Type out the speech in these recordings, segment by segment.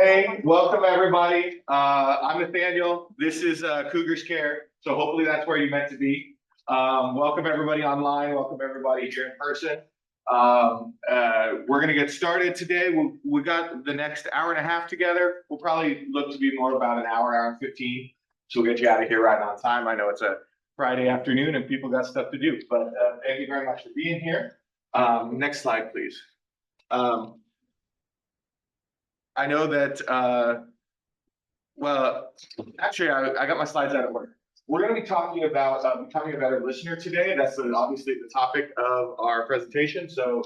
Hey, welcome everybody. I'm Nathaniel. This is Cougars Care. So hopefully that's where you meant to be. Welcome everybody online. Welcome everybody here in person. We're going to get started today. We got the next hour and a half together. We'll probably look to be more about an hour and 15. So we'll get you out of here right on time. I know it's a Friday afternoon and people got stuff to do, but thank you very much for being here. Next slide, please. I know that, well, actually, I got my slides out of order. We're going to be talking about becoming a better listener today. That's obviously the topic of our presentation. So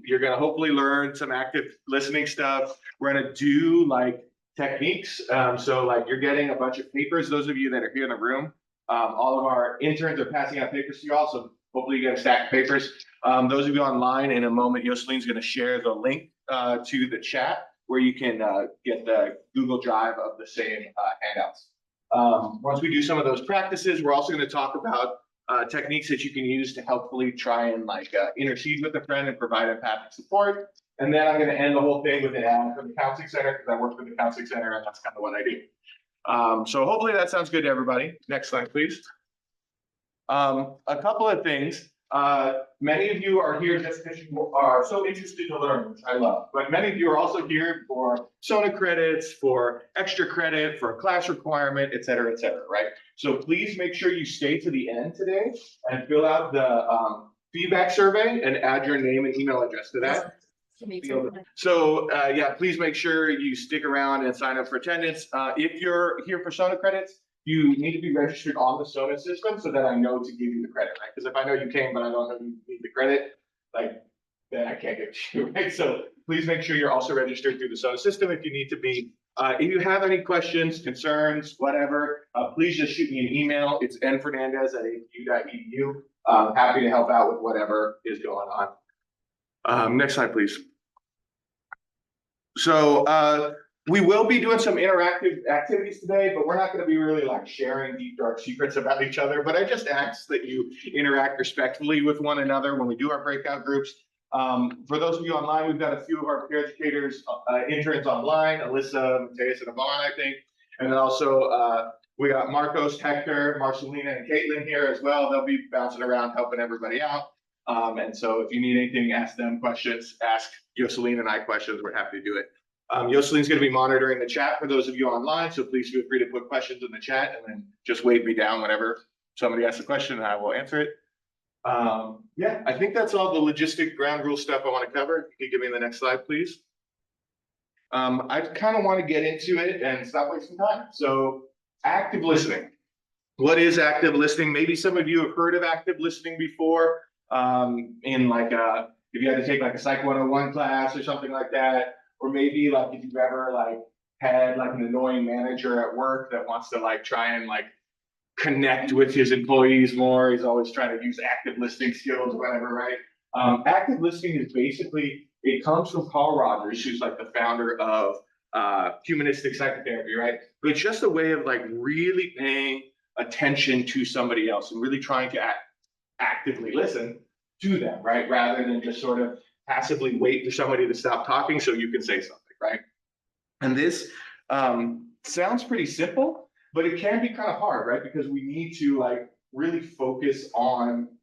you're going to hopefully learn some active listening stuff. We're going to do like techniques. So like you're getting a bunch of papers. Those of you that are here in the room, all of our interns are passing out papers to you all. So hopefully you get a stack of papers. Those of you online, in a moment, Joceline's going to share the link to the chat, where you can get the Google Drive of the same handouts. Once we do some of those practices, we're also going to talk about techniques that you can use to helpfully try and intercede with a friend and provide empathic support. And then I'm going to end the whole thing with an ad from the Counseling Center, because I work with the Counseling Center and that's kind of what I do. So hopefully that sounds good to everybody. Next slide, please. A couple of things. Many of you are here just because you are so interested to learn, which I love. But many of you are also here for SONA credits, for extra credit, for a class requirement, et cetera, right? So please make sure you stay to the end today and fill out the feedback survey and add your name and email address to that. So yeah, please make sure you stick around and sign up for attendance. If you're here for SONA credits, you need to be registered on the SONA system so that I know to give you the credit, right? Because if I know you came, but I don't know you need the credit, then I can't give it to you, right? So please make sure you're also registered through the SONA system if you need to be. If you have any questions, concerns, whatever, please just shoot me an email. It's nfernandez@apu.edu. Happy to help out with whatever is going on. Next slide, please. So, we will be doing some interactive activities today, but we're not going to be really sharing deep, dark secrets about each other. But I just ask that you interact respectfully with one another when we do our breakout groups. For those of you online, we've got a few of our peer educators, interns online, Alyssa, Mateus, and Yvonne, I think. And then also we got Marcos, Hector, Marcelina, and Caitlin here as well. They'll be bouncing around, helping everybody out. And so if you need anything, ask them questions, ask Jocelyn and I questions. We're happy to do it. Joceline's going to be monitoring the chat for those of you online, so please feel free to put questions in the chat and then just wave me down whenever somebody asks a question and I will answer it. Yeah, I think that's all the logistic ground rule stuff I want to cover. Can you give me the next slide, please? I kind of want to get into it and stop wasting time. So active listening. What is active listening? Maybe some of you have heard of active listening before in if you had to take a Psych 101 class or something like that. Or maybe if you've ever had an annoying manager at work that wants to try and connect with his employees more. He's always trying to use active listening skills, whatever, right? Active listening is basically, it comes from Carl Rogers, who's the founder of humanistic psychotherapy, right? But it's just a way of really paying attention to somebody else and really trying to actively listen to them, right? Rather than just sort of passively wait for somebody to stop talking so you can say something, right? And this sounds pretty simple, but it can be kind of hard, right? Because we need to really focus on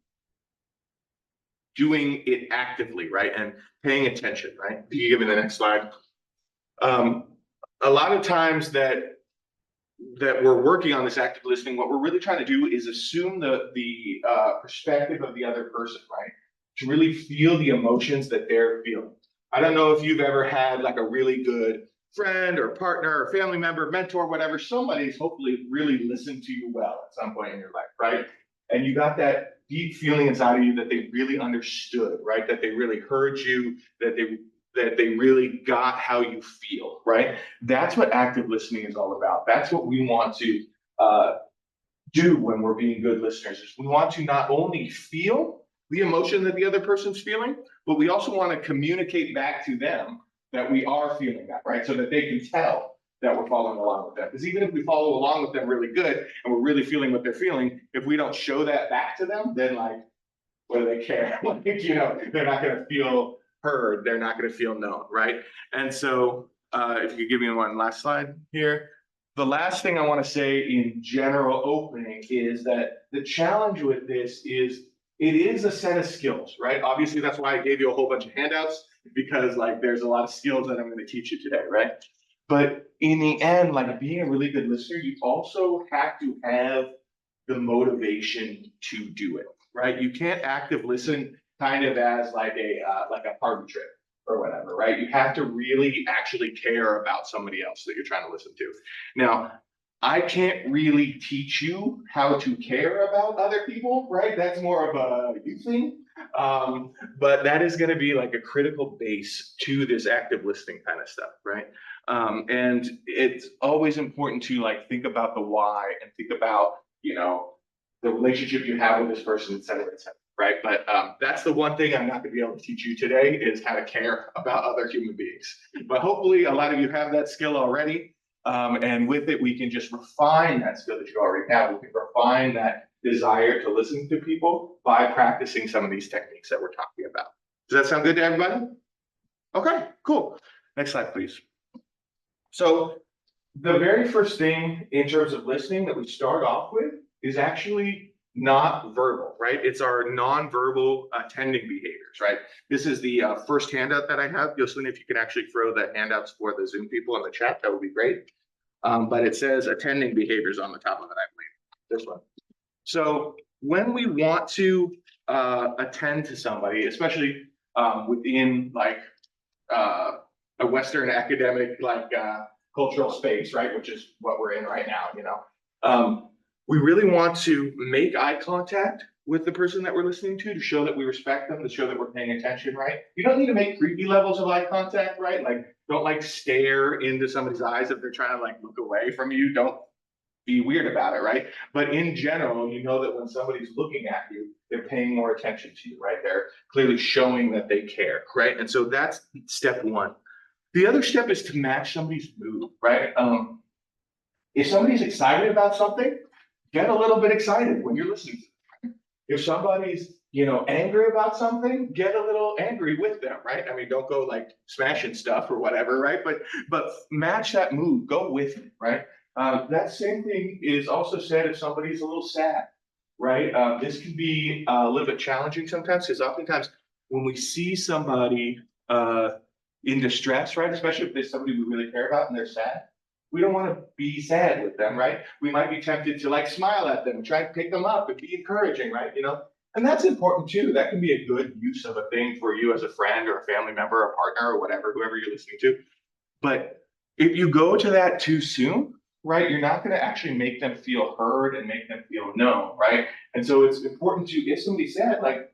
doing it actively, right? And paying attention, right? Can you give me the next slide? A lot of times that we're working on this active listening, what we're really trying to do is assume the perspective of the other person, right? To really feel the emotions that they're feeling. I don't know if you've ever had a really good friend or partner or family member, mentor, whatever, somebody's hopefully really listened to you well at some point in your life, right? And you got that deep feeling inside of you that they really understood, right? That they really heard you, that they really got how you feel, right? That's what active listening is all about. That's what we want to do when we're being good listeners. Is we want to not only feel the emotion that the other person's feeling, but we also want to communicate back to them that we are feeling that, right? So that they can tell that we're following along with them. Because even if we follow along with them really good and we're really feeling what they're feeling, if we don't show that back to them, then what do they care? They're not going to feel heard. They're not going to feel known, right? And so If you could give me one last slide here. The last thing I want to say in general opening is that the challenge with this is it is a set of skills, right? Obviously, that's why I gave you a whole bunch of handouts, because like there's a lot of skills that I'm going to teach you today, right? But in the end, like being a really good listener, you also have to have the motivation to do it, right? You can't active listen kind of as like a party trick or whatever, right? You have to really actually care about somebody else that you're trying to listen to. Now, I can't really teach you how to care about other people, right? That's more of a you thing. But that is going to be like a critical base to this active listening kind of stuff, right? And it's always important to like think about the why and think about, the relationship you have with this person, et cetera, right? But that's the one thing I'm not going to be able to teach you today is how to care about other human beings. But hopefully a lot of you have that skill already. And with it, we can just refine that skill that you already have. We can refine that desire to listen to people by practicing some of these techniques that we're talking about. Does that sound good to everybody? Okay, cool. Next slide, please. So the very first thing in terms of listening that we start off with is actually not verbal, right? It's our nonverbal attending behaviors, right? This is the first handout that I have. Yoselin, if you can actually throw the handouts for the Zoom people in the chat, that would be great. But it says attending behaviors on the top of it, I believe, this one. So when we want to attend to somebody, especially within like a Western academic, like cultural space, right? Which is what we're in right now, we really want to make eye contact with the person that we're listening to show that we respect them, to show that we're paying attention, right? You don't need to make creepy levels of eye contact, right? Like, don't like stare into somebody's eyes if they're trying to like look away from you. Don't be weird about it, right? But in general, you know that when somebody's looking at you, they're paying more attention to you, right? They're clearly showing that they care, right? And so that's step one. The other step is to match somebody's mood, right? If somebody's excited about something, get a little bit excited when you're listening to them. If somebody's, angry about something, get a little angry with them, right? I mean, don't go like smashing stuff or whatever, right? But match that mood, go with it, right? That same thing is also said if somebody's a little sad, right? This can be a little bit challenging sometimes because oftentimes when we see somebody in distress, right? Especially if there's somebody we really care about and they're sad, we don't want to be sad with them, right? We might be tempted to like smile at them, try to pick them up and be encouraging, right? And that's important too. That can be a good use of a thing for you as a friend or a family member, or a partner or whatever, whoever you're listening to. But if you go to that too soon, right, you're not going to actually make them feel heard and make them feel known, right? And so it's important to, if somebody's sad, like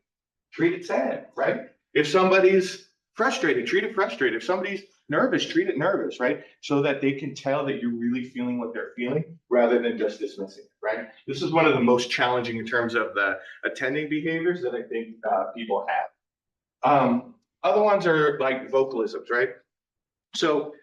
treat it sad, right? If somebody's frustrated, treat it frustrated. If somebody's nervous, treat it nervous, right? So that they can tell that you're really feeling what they're feeling rather than just dismissing it, right? This is one of the most challenging in terms of the attending behaviors that I think people have. Other ones are like vocalisms, right? So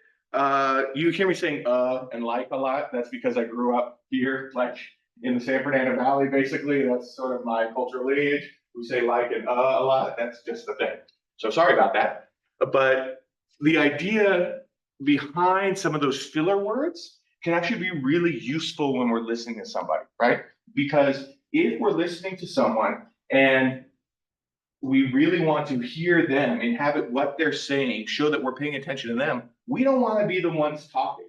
you hear me saying and like a lot. That's because I grew up here, like in the San Fernando Valley, basically. That's sort of my cultural lineage. We say like and a lot. That's just the thing. So sorry about that. But the idea behind some of those filler words can actually be really useful when we're listening to somebody, right? Because if we're listening to someone and we really want to hear them, inhabit what they're saying, show that we're paying attention to them, we don't want to be the ones talking,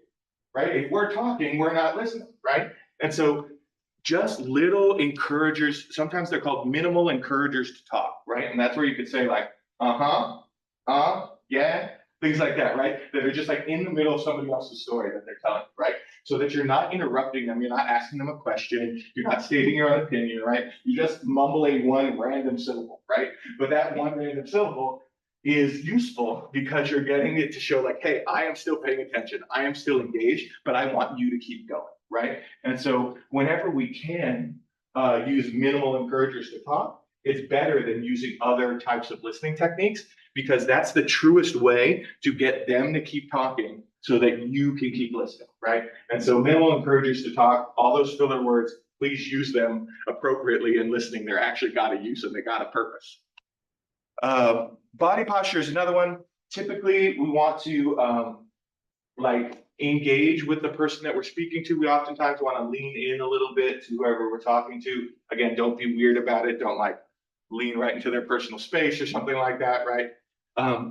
right? If we're talking, we're not listening, right? And so just little encouragers, sometimes they're called minimal encouragers to talk, right? And that's where you could say like, yeah, things like that, right? That are just like in the middle of somebody else's story that they're telling, right? So that you're not interrupting them, you're not asking them a question, you're not stating your own opinion, right? You're just mumbling one random syllable, right? But that one random syllable is useful because you're getting it to show like, hey, I am still paying attention, I am still engaged, but I want you to keep going, right? And so whenever we can use minimal encouragers to talk, it's better than using other types of listening techniques, because that's the truest way to get them to keep talking so that you can keep listening, right? And so minimal encouragers to talk, all those filler words, please use them appropriately in listening. They're actually got a use and they got a purpose. Body posture is another one. Typically, we want to like engage with the person that we're speaking to. We oftentimes want to lean in a little bit to whoever we're talking to. Again, don't be weird about it. Don't like lean right into their personal space or something like that, right?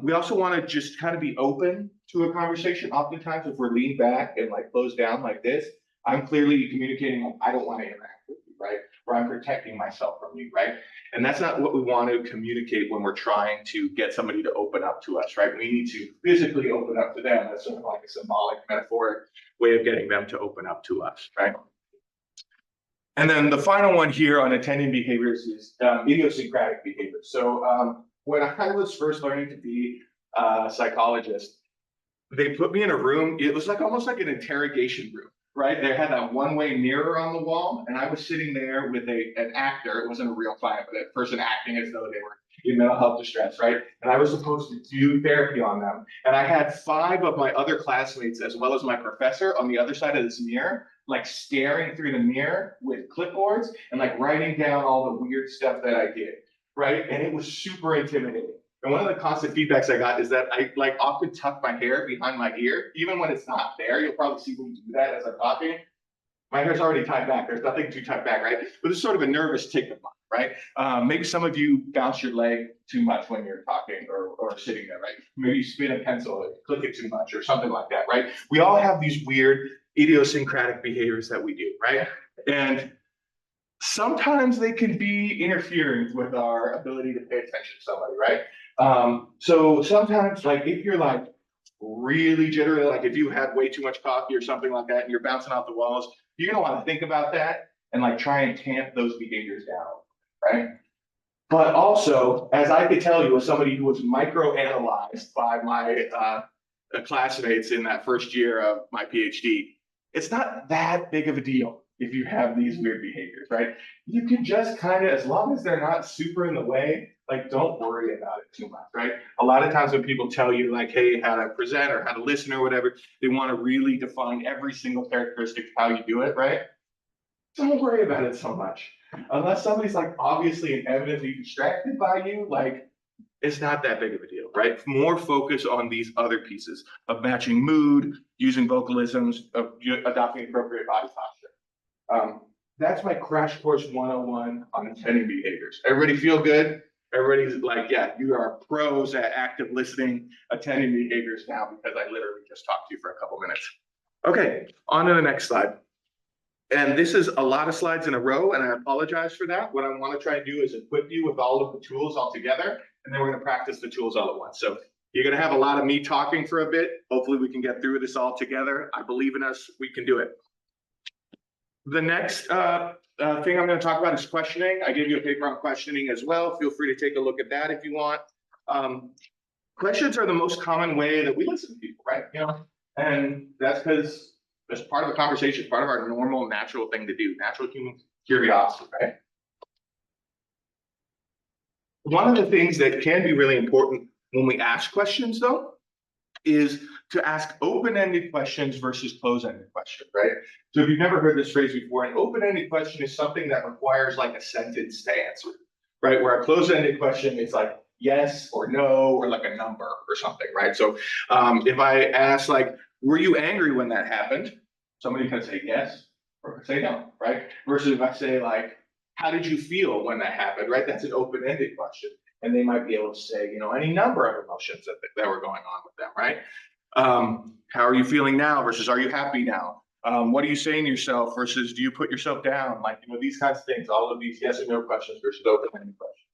We also want to just kind of be open to a conversation. Oftentimes, if we're leaned back and like closed down like this, I'm clearly communicating like I don't want to interact with you, right? Or I'm protecting myself from you, right? And that's not what we want to communicate when we're trying to get somebody to open up to us, right? We need to physically open up to them. That's sort of like a symbolic, metaphoric way of getting them to open up to us, right? And then the final one here on attending behaviors is idiosyncratic behaviors. So when I was first learning to be a psychologist, they put me in a room. It was like almost like an interrogation room, right? They had that one-way mirror on the wall, and I was sitting there with an actor. It wasn't a real client, but a person acting as though they were in mental health distress, right? And I was supposed to do therapy on them. And I had 5 of my other classmates, as well as my professor, on the other side of this mirror, like staring through the mirror with clipboards and like writing down all the weird stuff that I did, right? And it was super intimidating. And one of the constant feedbacks I got is that I like often tuck my hair behind my ear, even when it's not there. You'll probably see me do that as I'm talking. My hair's already tied back. There's nothing to tuck back, right? But it's sort of a nervous tick of mine, right? Maybe some of you bounce your leg too much when you're talking or sitting there, right? Maybe you spin a pencil or click it too much or something like that, right? We all have these weird idiosyncratic behaviors that we do, right? And sometimes they can be interfering with our ability to pay attention to somebody, right? So sometimes, like if you're like really jittery, like if you had way too much coffee or something like that, and you're bouncing off the walls, you're gonna want to think about that and like try and tamp those behaviors down, right? But also, as I could tell you, as somebody who was microanalyzed by my classmates in that first year of my PhD, it's not that big of a deal if you have these weird behaviors, right? You can just kind of, as long as they're not super in the way, like don't worry about it too much, right? A lot of times when people tell you like, hey, how to present or how to listen or whatever, they want to really define every single characteristic of how you do it, right? Don't worry about it so much. Unless somebody's like obviously and evidently distracted by you, like it's not that big of a deal, right? More focus on these other pieces of matching mood, using vocalisms, of adopting appropriate body posture. That's my crash course 101 on attending behaviors. Everybody feel good? Everybody's like, yeah, you are pros at active listening, attending behaviors now because I literally just talked to you for a couple minutes. Okay, on to the next slide. And this is a lot of slides in a row, and I apologize for that. What I want to try and do is equip you with all of the tools all together, and then we're going to practice the tools all at once. So you're going to have a lot of me talking for a bit. Hopefully we can get through this all together. I believe in us. We can do it. The next thing I'm going to talk about is questioning. I gave you a paper on questioning as well. Feel free to take a look at that if you want. Questions are the most common way that we listen to people, right? You know, and that's because it's part of the conversation, part of our normal, natural thing to do, natural human curiosity, right? One of the things that can be really important when we ask questions, though, is to ask open-ended questions versus closed-ended questions, right? So if you've never heard this phrase before, an open-ended question is something that requires like a sentence to answer, right? Where a closed-ended question is like yes or no, or like a number or something, right? So if I ask like, were you angry when that happened? Somebody could say yes or could say no, right? Versus if I say like, how did you feel when that happened, right? That's an open-ended question. And they might be able to say, you know, any number of emotions that were going on with them, right? How are you feeling now versus are you happy now? What are you saying to yourself versus do you put yourself down? Like, you know, these kinds of things, all of these yes or no questions versus open-ended questions.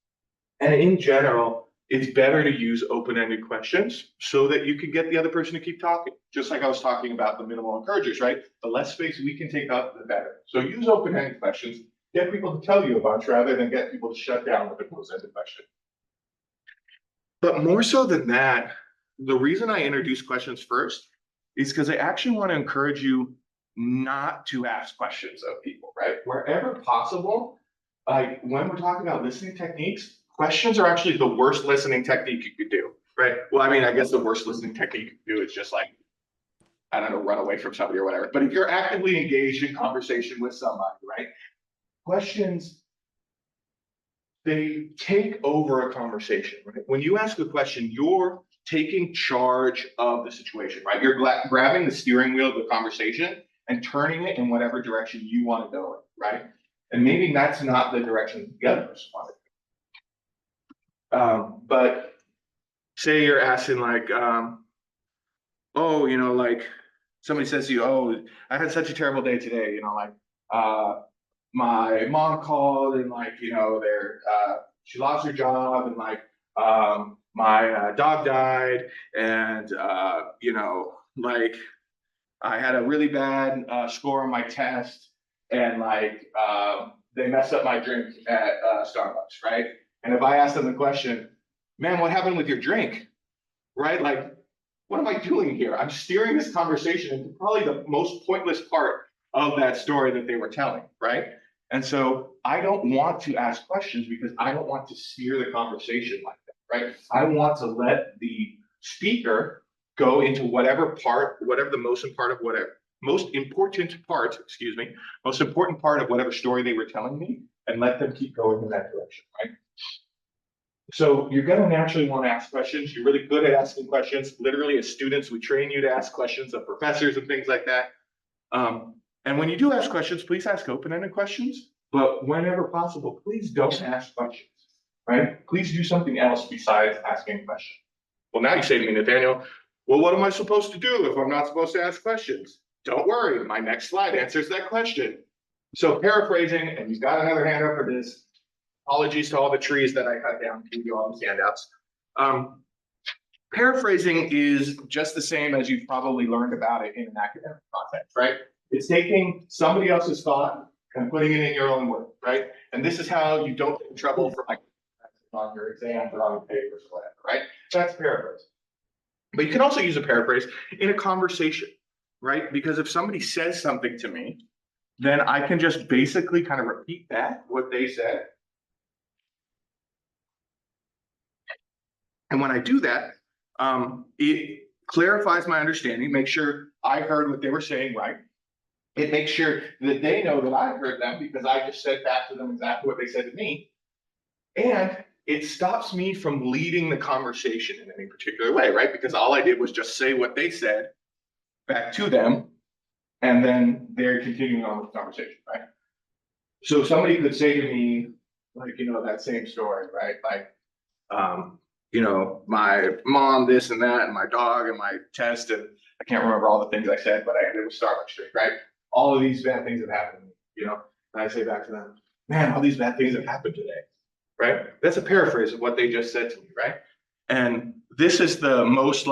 And in general, it's better to use open-ended questions so that you can get the other person to keep talking. Just like I was talking about the minimal encouragers, right? The less space we can take up, the better. So use open-ended questions, get people to tell you a bunch rather than get people to shut down with a closed-ended question. But more so than that, the reason I introduce questions first is because I actually want to encourage you not to ask questions of people, right? Wherever possible, like when we're talking about listening techniques, questions are actually the worst listening technique you could do, right? Well, I mean, I guess the worst listening technique you could do is just like, I don't know, run away from somebody or whatever. But if you're actively engaged in conversation with somebody, right? Questions, they take over a conversation, right? When you ask a question, you're taking charge of the situation, right? You're grabbing the steering wheel of the conversation and turning it in whatever direction you want to go in, right? And maybe that's not the direction the other person wanted to go. But say you're asking like, oh, like somebody says to you, oh, I had such a terrible day today, like, my mom called and like, she lost her job and like, my dog died and, like I had a really bad score on my test and like, they messed up my drink at Starbucks, right? And if I ask them the question, man, what happened with your drink? Right? Like, what am I doing here? I'm steering this conversation into probably the most pointless part of that story that they were telling, right? And so I don't want to ask questions because I don't want to steer the conversation like that, right? I want to let the speaker go into whatever the most important part of whatever story they were telling me, and let them keep going in that direction, right? So you're going to naturally want to ask questions. You're really good at asking questions. Literally, as students, we train you to ask questions of professors and things like that. And when you do ask questions, please ask open-ended questions. But whenever possible, please don't ask questions, right? Please do something else besides asking questions. Well, now you say to me, Nathaniel, well, what am I supposed to do if I'm not supposed to ask questions? Don't worry, my next slide answers that question. So paraphrasing, and you've got another hand up for this. Apologies to all the trees that I cut down to give you all these handouts. Paraphrasing is just the same as you've probably learned about it in an academic context, right? It's taking somebody else's thought and putting it in your own words, right? And this is how you don't get in trouble for like on your exams or on your papers or whatever, right? That's paraphrasing. But you can also use a paraphrase in a conversation, right? Because if somebody says something to me, then I can just basically kind of repeat what they said. And when I do that, it clarifies my understanding, make sure I heard what they were saying right. It makes sure that they know that I heard them because I just said back to them exactly what they said to me. And it stops me from leading the conversation in any particular way, right? Because all I did was just say what they said back to them, and then they're continuing on with the conversation, right? So somebody could say to me, like, that same story, right? Like, my mom, this and that, and my dog, and my test, and I can't remember all the things I said, but it was Starbucks drink, right? All of these bad things have happened to me, and I say back to them, man, all these bad things have happened today, right? That's a paraphrase of what they just said to me, right? And this is the most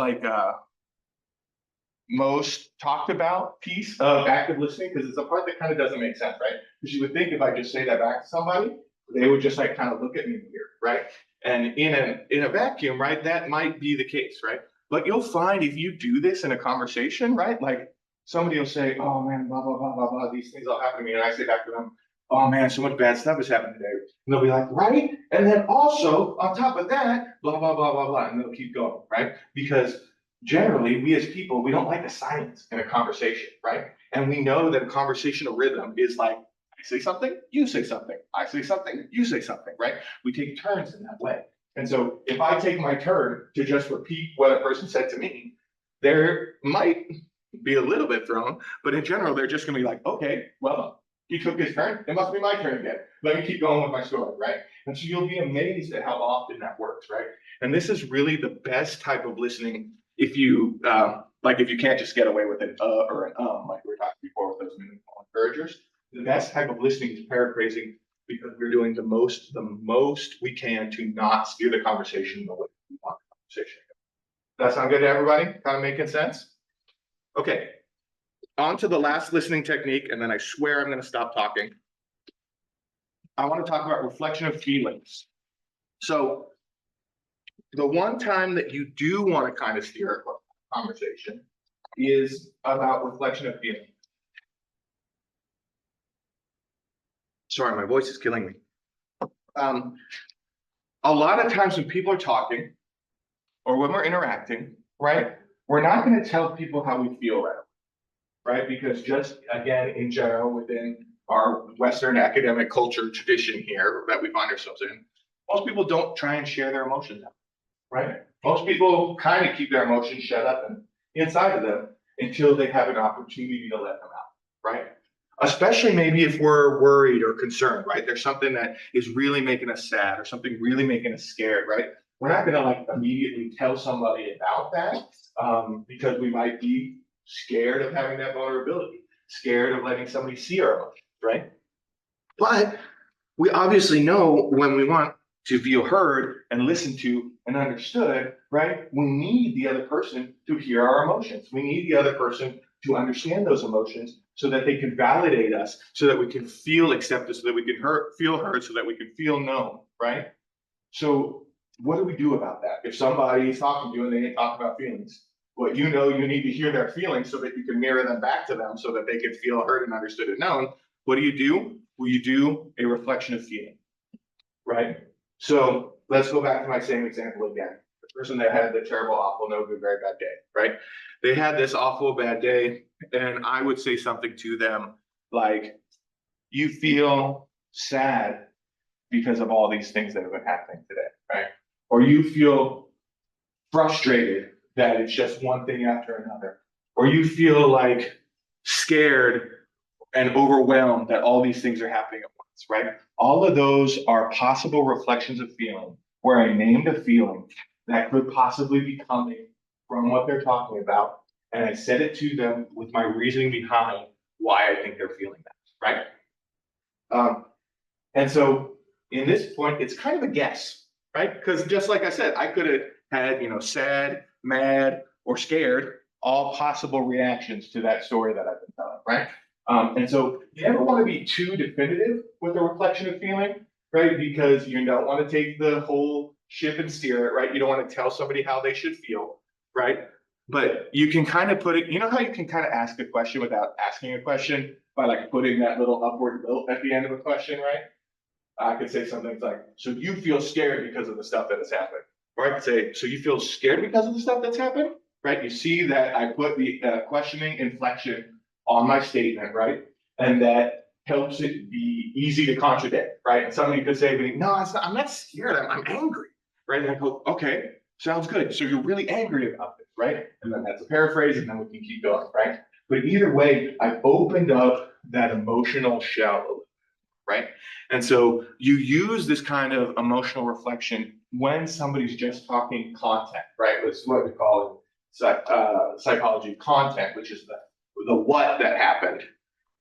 most talked about piece of active listening because it's a part that kind of doesn't make sense, right? Because you would think if I just say that back to somebody, they would just like kind of look at me weird, right? And in a vacuum, right, that might be the case, right? But you'll find if you do this in a conversation, right, like somebody will say, oh man, blah, blah, blah, blah, blah, these things all happen to me. And I say back to them, oh man, so much bad stuff has happened today. And they'll be like, right? And then also on top of that, blah, blah, blah, blah, blah. And they'll keep going, right? Because generally, we as people, we don't like the silence in a conversation, right? And we know that a conversational rhythm is like, I say something, you say something. I say something, you say something, right? We take turns in that way. And so if I take my turn to just repeat what a person said to me, there might be a little bit thrown, but in general, they're just gonna be like, okay, well, he took his turn, it must be my turn again. Let me keep going with my story, right? And so you'll be amazed at how often that works, right? And this is really the best type of listening if you if you can't just get away with an or an like we were talking before with those meaningful encouragers. The best type of listening is paraphrasing because we're doing the most we can to not steer the conversation the way we want the conversation to go. That sound good to everybody? Kind of making sense? Okay, on to the last listening technique, and then I swear I'm going to stop talking. I want to talk about reflection of feelings. So the one time that you do want to kind of steer a conversation is about reflection of feelings. Sorry, my voice is killing me. A lot of times when people are talking or when we're interacting, right, we're not going to tell people how we feel right? Because just again, in general, within our Western academic culture tradition here that we find ourselves in, most people don't try and share their emotions out, right? Most people kind of keep their emotions shut up and inside of them until they have an opportunity to let them out, right? Especially maybe if we're worried or concerned, right? There's something that is really making us sad or something really making us scared, right? We're not going to like immediately tell somebody about that because we might be scared of having that vulnerability, scared of letting somebody see our emotions, right? But we obviously know when we want to feel heard and listened to and understood, right? We need the other person to hear our emotions. We need the other person to understand those emotions so that they can validate us, so that we can feel accepted, so that we can feel heard, so that we can feel known, right? So what do we do about that? If somebody's talking to you and they ain't talking about feelings, well, you know you need to hear their feelings so that you can mirror them back to them so that they can feel heard and understood and known. What do? Well, you do a reflection of feeling, right? So let's go back to my same example again. The person that had the terrible, awful, no good, very bad day, right? They had this awful bad day, and I would say something to them like, you feel sad because of all these things that have been happening today, right? Or you feel frustrated that it's just one thing after another. Or you feel like scared and overwhelmed that all these things are happening at once, right? All of those are possible reflections of feeling where I named a feeling that could possibly be coming from what they're talking about. And I said it to them with my reasoning behind why I think they're feeling that, right? And so in this point, it's kind of a guess, right? Because just like I said, I could have had, sad, mad, or scared, all possible reactions to that story that I've been telling, right? And so you never want to be too definitive with a reflection of feeling, right? Because you don't want to take the whole ship and steer it, right? You don't want to tell somebody how they should feel, right? But you can kind of put it, you know how you can kind of ask a question without asking a question by like putting that little upward tilt at the end of a question, right? I could say something like, so you feel scared because of the stuff that has happened. Or I could say, so you feel scared because of the stuff that's happened, right? You see that I put the questioning inflection on my statement, right? And that helps it be easy to contradict, right? And somebody could say to me, no, I'm not scared, I'm angry, right? And I go, okay, sounds good. So you're really angry about this, right? And then that's a paraphrase, and then we can keep going, right? But either way, I opened up that emotional shell, right? And so you use this kind of emotional reflection when somebody's just talking content, right? It's what we call in psychology content, which is the what that happened,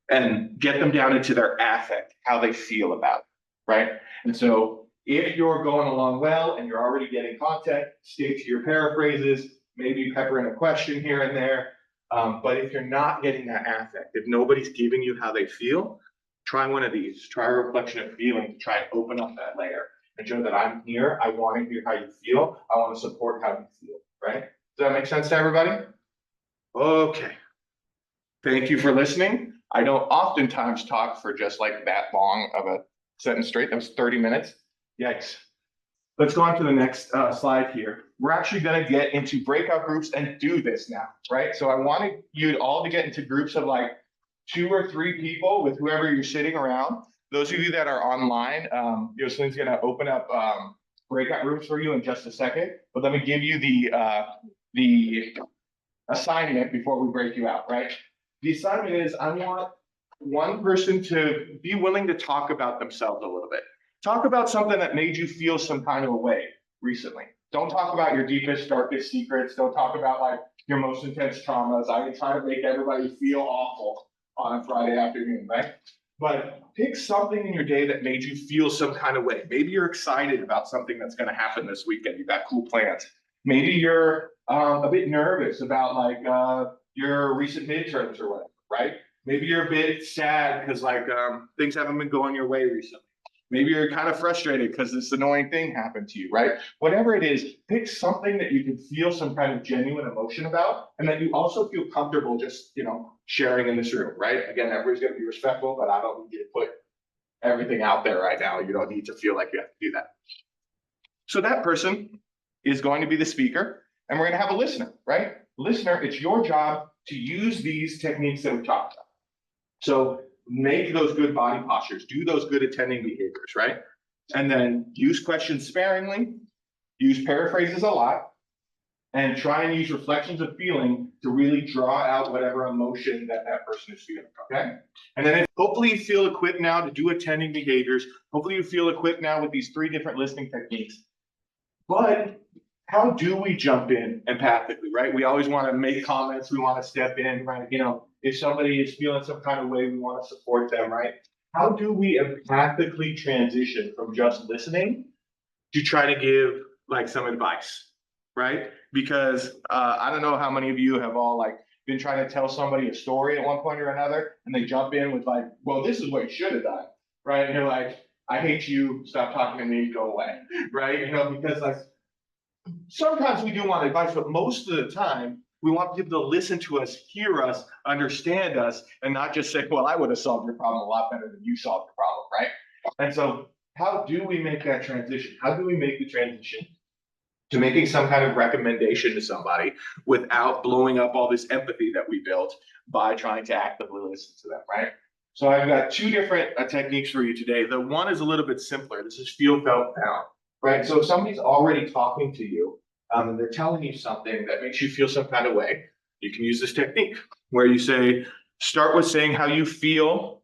and get them down into their affect, how they feel about it, right? And so if you're going along well and you're already getting content, stick to your paraphrases, maybe pepper in a question here and there. But if you're not getting that affect, if nobody's giving you how they feel, try one of these. Try a reflection of feeling to try and open up that layer and show that I'm here. I want to hear how you feel. I want to support how you feel, right? Does that make sense to everybody? Okay. Thank you for listening. I don't oftentimes talk for just like that long of a sentence straight. That was 30 minutes. Yikes. Let's go on to the next slide here. We're actually going to get into breakout groups and do this now, right? So I wanted you all to get into groups of like 2 or 3 people with whoever you're sitting around. Those of you that are online, Jocelyn's going to open up breakout rooms for you in just a second. But let me give you the assignment before we break you out, right? The assignment is I want one person to be willing to talk about themselves a little bit. Talk about something that made you feel some kind of a way recently. Don't talk about your deepest, darkest secrets. Don't talk about like your most intense traumas. I try to make everybody feel awful on a Friday afternoon, right? But pick something in your day that made you feel some kind of way. Maybe you're excited about something that's going to happen this weekend. You've got cool plans. Maybe you're a bit nervous about like your recent midterms or whatever, right? Maybe you're a bit sad because like things haven't been going your way recently. Maybe you're kind of frustrated because this annoying thing happened to you, right? Whatever it is, pick something that you can feel some kind of genuine emotion about and that you also feel comfortable just, sharing in this room, right? Again, everybody's going to be respectful, but I don't need you to put everything out there right now. You don't need to feel like you have to do that. So that person is going to be the speaker, and we're going to have a listener, right? Listener, it's your job to use these techniques that we talked about. So make those good body postures, do those good attending behaviors, right? And then use questions sparingly, use paraphrases a lot, and try and use reflections of feeling to really draw out whatever emotion that that person is feeling, okay? And then hopefully you feel equipped now to do attending behaviors. Hopefully you feel equipped now with these 3 different listening techniques. But how do we jump in empathically, right? We always want to make comments. We want to step in, right? If somebody is feeling some kind of way, we want to support them, right? How do we empathically transition from just listening to try to give like some advice, right? Because I don't know how many of you have all like been trying to tell somebody a story at one point or another, and they jump in with like, well, this is what you should have done, right? And you're like, I hate you, stop talking to me, go away, right? Because like sometimes we do want advice, but most of the time we want people to listen to us, hear us, understand us, and not just say, well, I would have solved your problem a lot better than you solved the problem, right? And so how do we make that transition? How do we make the transition to making some kind of recommendation to somebody without blowing up all this empathy that we built by trying to actively listen to them, right? So I've got 2 different techniques for you today. The one is a little bit simpler. This is feel, felt, found, right? So if somebody's already talking to you and they're telling you something that makes you feel some kind of way, you can use this technique where you say, start with saying how you feel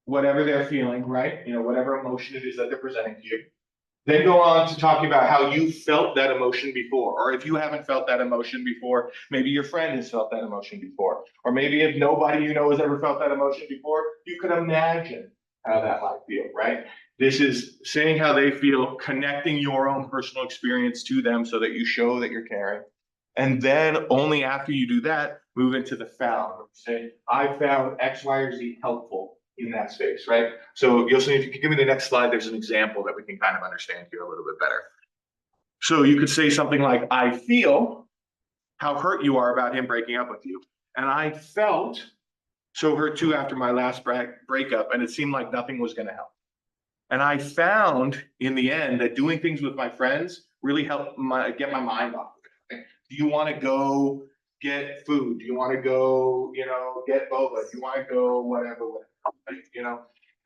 whatever they're feeling, right? Whatever emotion it is that they're presenting to you. Then go on to talk about how you felt that emotion before. Or if you haven't felt that emotion before, maybe your friend has felt that emotion before. Or maybe if nobody you know has ever felt that emotion before, you can imagine how that might feel, right? This is saying how they feel, connecting your own personal experience to them so that you show that you're caring. And then only after you do that, move into the found. Say, I found X, Y, or Z helpful in that space, right? So you'll see, if you can give me the next slide, there's an example that we can kind of understand here a little bit better. So you could say something like, I feel how hurt you are about him breaking up with you. And I felt so hurt too after my last breakup, and it seemed like nothing was going to help. And I found in the end that doing things with my friends really helped get my mind off of it. Do you want to go get food? Do you want to go, get boba? Do you want to go whatever,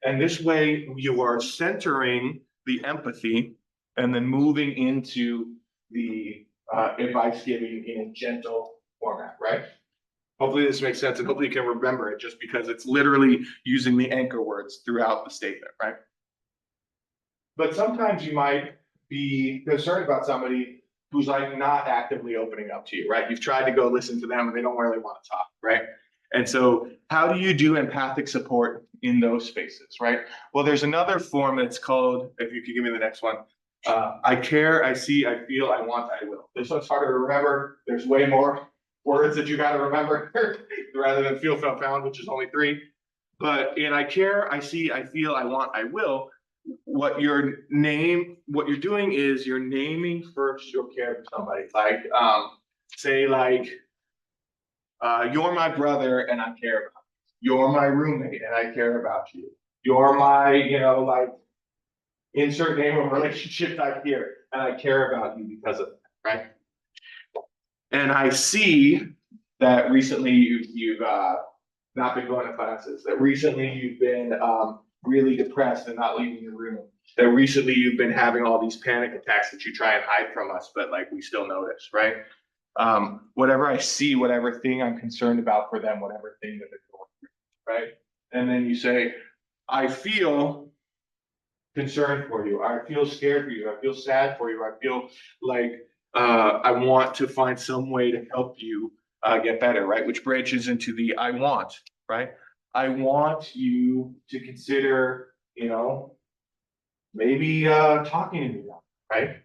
And this way you are centering the empathy and then moving into the advice giving in a gentle format, right? Hopefully this makes sense, and hopefully you can remember it just because it's literally using the anchor words throughout the statement, right? But sometimes you might be concerned about somebody who's like not actively opening up to you, right? You've tried to go listen to them and they don't really want to talk, right? And so how do you do empathic support in those spaces, right? Well, there's another form that's called, if you could give me the next one, I care, I see, I feel, I want, I will. This one's harder to remember. There's way more words that you got to remember rather than feel, felt, found, which is only 3. But in I care, I see, I feel, I want, I will, what you're doing is you're naming first your care for somebody. Like, say like, you're my brother and I care about you. You're my roommate and I care about you. You're my, like, insert name of relationship type here, and I care about you because of that, right? And I see that recently you've not been going to classes, that recently you've been really depressed and not leaving your room, that recently you've been having all these panic attacks that you try and hide from us, but like we still notice, right? Whatever I see, whatever thing I'm concerned about for them, whatever thing that they're going through, right? And then you say, I feel concerned for you. I feel scared for you. I feel sad for you. I feel like I want to find some way to help you get better, right? Which branches into the I want, right? I want you to consider, maybe talking to me now, right?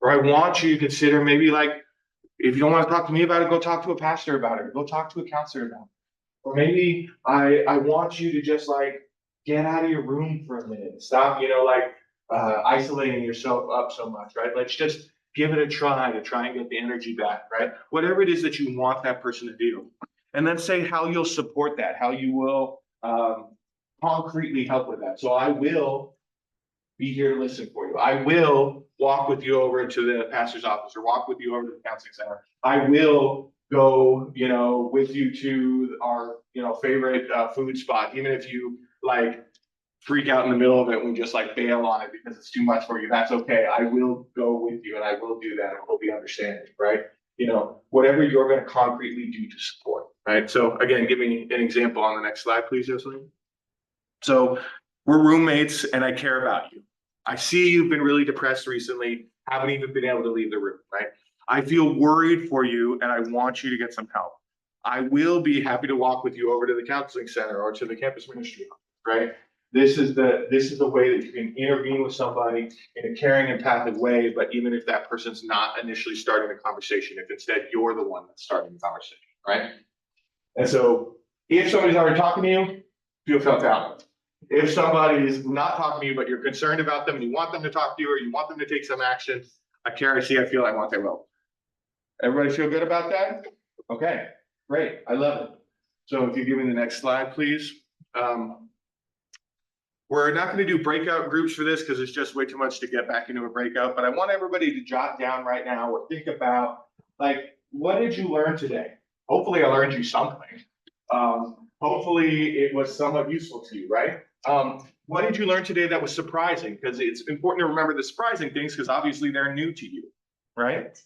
Or I want you to consider maybe like, if you don't want to talk to me about it, go talk to a pastor about it, or go talk to a counselor about it. Or maybe I want you to just like get out of your room for a minute. Stop, isolating yourself up so much, right? Let's just give it a try to try and get the energy back, right? Whatever it is that you want that person to do. And then say how you'll support that, how you will concretely help with that. So I will be here to listen for you. I will walk with you over to the pastor's office or walk with you over to the counseling center. I will go, with you to our, favorite food spot, even if you like freak out in the middle of it and we just like bail on it because it's too much for you. That's okay. I will go with you and I will do that. I will be understanding, right? whatever you're going to concretely do to support, right? So again, give me an example on the next slide, please, Jocelyn. So we're roommates and I care about you. I see you've been really depressed recently, haven't even been able to leave the room, right? I feel worried for you and I want you to get some help. I will be happy to walk with you over to the counseling center or to the campus ministry, right? This is the way that you can intervene with somebody in a caring, empathic way, but even if that person's not initially starting the conversation, if instead you're the one that's starting the conversation, right? And so if somebody's already talking to you, feel felt out. If somebody is not talking to you, but you're concerned about them and you want them to talk to you or you want them to take some action, I care, I see, I feel, I want their help. Everybody feel good about that? Okay, great, I love it. So if you give me the next slide, please. We're not going to do breakout groups for this because it's just way too much to get back into a breakout, but I want everybody to jot down right now or think about, like, what did you learn today? Hopefully I learned you something. Hopefully it was somewhat useful to you, right? What did you learn today that was surprising? Because it's important to remember the surprising things because obviously they're new to you, right?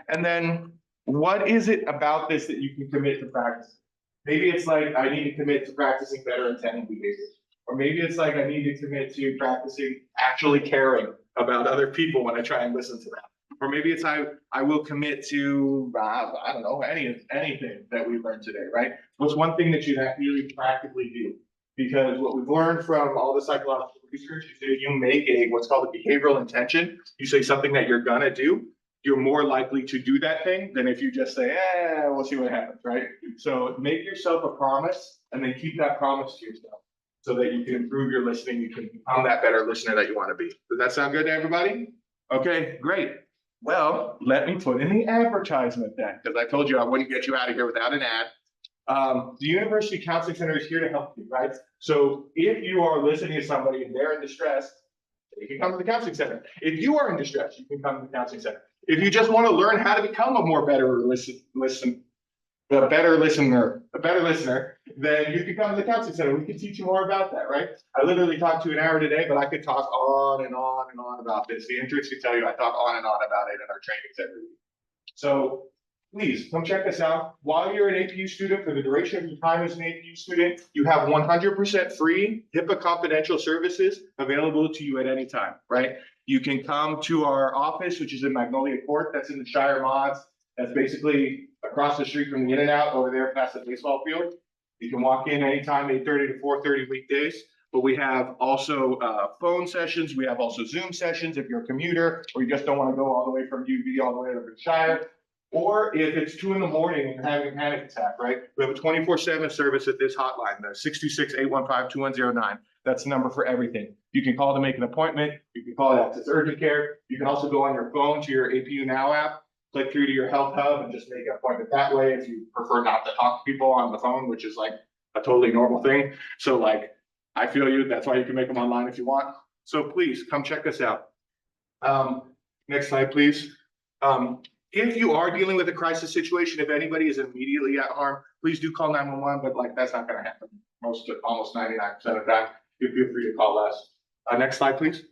And then what is it about this that you can commit to practicing? Maybe it's like, I need to commit to practicing better attending behaviors. Or maybe it's like, I need to commit to practicing actually caring about other people when I try and listen to them. Or maybe it's I will commit to, I don't know, anything that we learned today, right? What's one thing that you really practically do? Because what we've learned from all the psychological research is that you make what's called a behavioral intention. You say something that you're gonna do, you're more likely to do that thing than if you just say, we'll see what happens, right? So make yourself a promise and then keep that promise to yourself so that you can improve your listening, you can become that better listener that you want to be. Does that sound good to everybody? Okay, great. Well, let me put in the advertisement then, because I told you I wouldn't get you out of here without an ad. The University Counseling Center is here to help you, right? So if you are listening to somebody and they're in distress, you can come to the counseling center. If you are in distress, you can come to the counseling center. If you just want to learn how to become a better listener, then you can come to the counseling center. We can teach you more about that, right? I literally talked to you an hour today, but I could talk on and on and on about this. The interns can tell you I talk on and on about it in our trainings every week. So please come check us out. While you're an APU student, for the duration of your time as an APU student, you have 100% free HIPAA confidential services available to you at any time, right? You can come to our office, which is in Magnolia Court. That's in the Shire Mods. That's basically across the street from the In-N-Out over there past the baseball field. You can walk in anytime, 8:30 to 4:30 weekdays. But we have also phone sessions. We have also Zoom sessions if you're a commuter or you just don't want to go all the way from UV all the way over to Shire. Or if it's 2 a.m. and you're having a panic attack, right? We have a 24/7 service at this hotline, the 626-815-2109. That's the number for everything. You can call to make an appointment. You can call to access urgent care. You can also go on your phone to your APU Now app, click through to your health hub and just make an appointment that way if you prefer not to talk to people on the phone, which is like a totally normal thing. So like, I feel you. That's why you can make them online if you want. So please come check us out. Next slide, please. If you are dealing with a crisis situation, if anybody is immediately at harm, please do call 911, but like that's not going to happen almost 99% of the time. You feel free to call us. Next slide, please.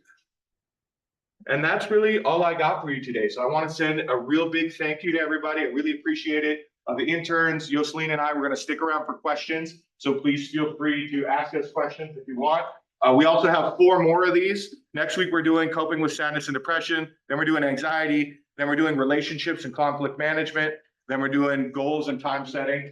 And that's really all I got for you today. So I want to send a real big thank you to everybody. I really appreciate it. The interns, Jocelyn and I, we're going to stick around for questions. So please feel free to ask us questions if you want. We also have 4 more of these. Next week, we're doing coping with sadness and depression. Then we're doing anxiety. Then we're doing relationships and conflict management. Then we're doing goals and time setting.